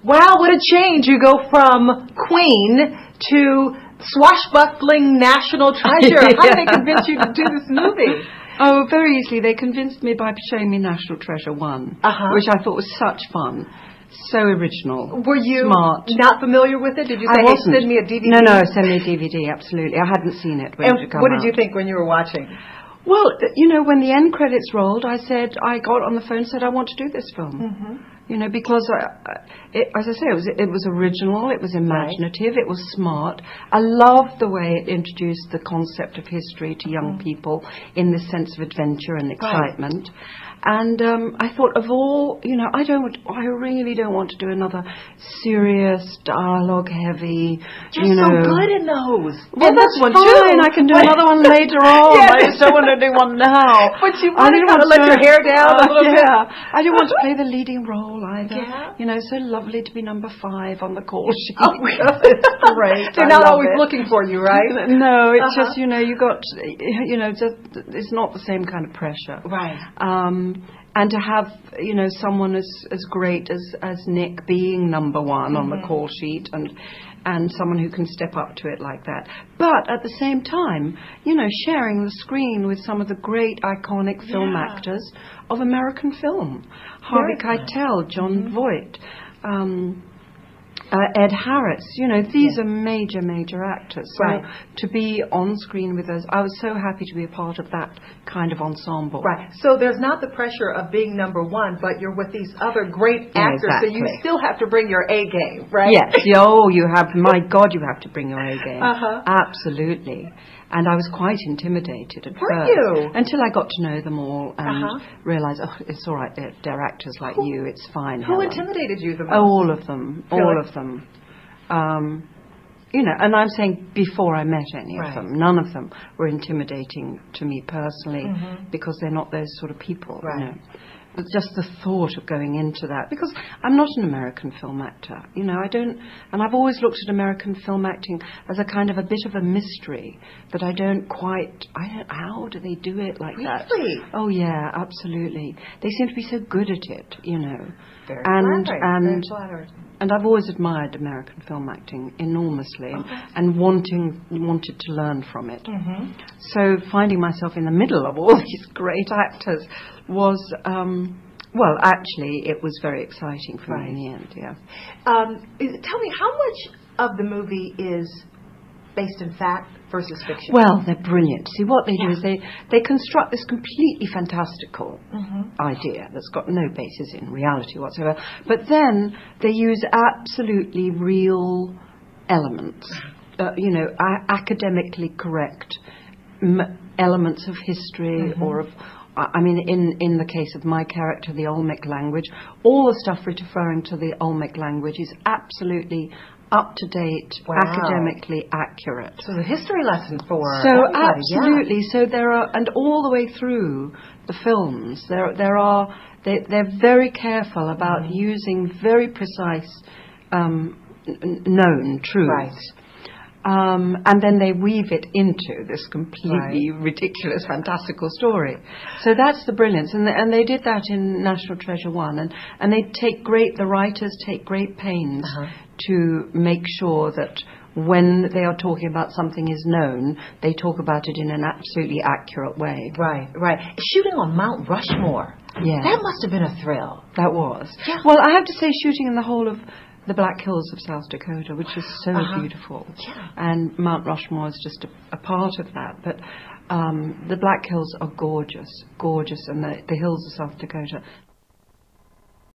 Wow, what a change. You go from queen to swashbuckling national treasure. How did they convince you to do this movie? Oh, very easily. They convinced me by showing me National Treasure 1, which I thought was such fun. So original. Were you smart. Not familiar with it? Did you say, hey, send me a DVD? No, send me a DVD, absolutely. I hadn't seen it when it came out. What did you think when you were watching? Well, you know, when the end credits rolled, I got on the phone and said, I want to do this film. You know, because, as I say, it was original, it was imaginative, it was smart. I loved the way it introduced the concept of history to young people in this sense of adventure and excitement. And I thought, of all, you know, I really don't want to do another serious, dialogue-heavy, You're so good in those. Well, that's fine. Too. I can do another one later on. I just don't want to do one now. But you want to let your hair down a little bit. I didn't want to play the leading role either. You know, so lovely to be number 5 on the call sheet. Oh, that's great. They're not always looking for you, right? No, it's just, you know, it's not the same kind of pressure. Right. And to have, you know, someone as great as Nick being number 1 on the call sheet and someone who can step up to it like that. But at the same time, you know, sharing the screen with some of the great iconic film actors of American film. Harvey Keitel, John Voight, Ed Harris, you know, these are major, major actors. So to be on screen with us, I was so happy to be a part of that kind of ensemble. Right. So there's not the pressure of being number 1, but you're with these other great actors, so you still have to bring your A game, right? Yes. Oh, you have, my God, you have to bring your A game. Absolutely. And I was quite intimidated at first. You? Until I got to know them all and realised, oh, it's all right, they're actors like you, it's fine. Who intimidated you the most? All of them. All of them. You know, and I'm saying before I met any of them, none of them were intimidating to me personally because they're not those sort of people, you know. But just the thought of going into that, because I'm not an American film actor, you know, and I've always looked at American film acting as a kind of a bit of a mystery that how do they do it like that? Really? Oh yeah, absolutely. They seem to be so good at it, you know. Very flattering. And I've always admired American film acting enormously and wanted to learn from it. So finding myself in the middle of all these great actors was, well, actually, it was very exciting for me in the end, Tell me, how much of the movie is based in fact versus fiction? Well, they're brilliant. See, what they do is they construct this completely fantastical idea that's got no basis in reality whatsoever, but then they use absolutely real elements, you know, academically correct elements of history or of, I mean, in the case of my character, the Olmec language, all the stuff referring to the Olmec language is absolutely up-to-date, academically accurate. So the history lesson for everybody, absolutely. So there are, and all the way through the films, they're very careful about using very precise known truths. And then they weave it into this completely ridiculous, fantastical story. So that's the brilliance. And they did that in National Treasure 1. And the writers take great pains to make sure that when they are talking about something is known, they talk about it in an absolutely accurate way. Right. Shooting on Mount Rushmore. Yeah. That must have been a thrill. That was. Yeah. Well, I have to say, shooting in the whole of the Black Hills of South Dakota, which is so beautiful. Yeah. And Mount Rushmore is just a part of that. But the Black Hills are gorgeous, and the hills of South Dakota